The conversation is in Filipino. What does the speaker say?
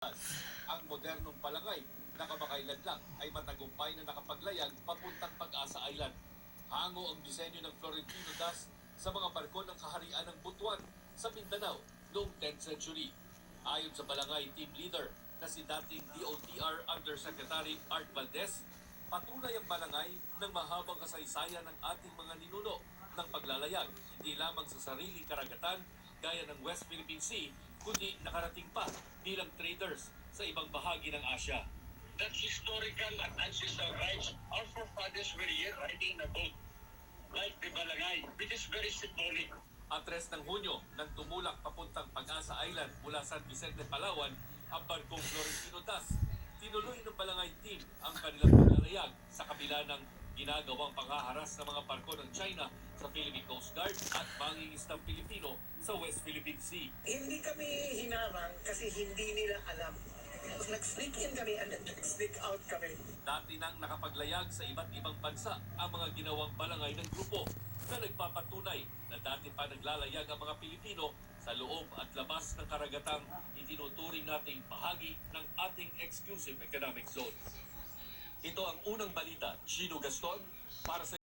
Ang modernong palangay na kamakailan lang ay matagumpay na nakapaglayag papuntang Pag-asa Island. Hango ang disenyo ng Florentino Das sa mga barko ng kaharian ng Butuan sa Mindanao noong 10th century. Ayon sa balangay team leader na si dating DOTR Undersecretary Art Valdez, patunay ang balangay ng mahabang kasaysayan ng ating mga ninuno ng paglalayag, hindi lamang sa sariling karagatan gaya ng West Philippine Sea, kundi nakarating pa bilang traders sa ibang bahagi ng Asya. That historical and ancestral rights, our forefathers were here riding a boat, like the Balangay, which is very symbolic. At 3 ng Hunyo, nang tumulak papuntang Pag-asa Island mula San Vicente, Palawan, ang barkong Florentino Das, tinuloy ng balangay team ang kanilang paglalayag sa kabila ng ginagawang panghaharas ng mga barko ng China sa Philippine Coast Guard at mangingisdang Pilipino sa West Philippine Sea. Hindi kami hinarang kasi hindi nila alam. Nag-sneak in kami and nag-sneak out kami. Dati nang nakapaglayag sa iba't ibang bansa ang mga ginawang balangay ng grupo na nagpapatunay na dati pa naglalayag ang mga Pilipino sa loob at labas ng karagatang itinuturing nating bahagi ng ating exclusive economic zone. Ito ang unang balita, Chino Gaston, para sa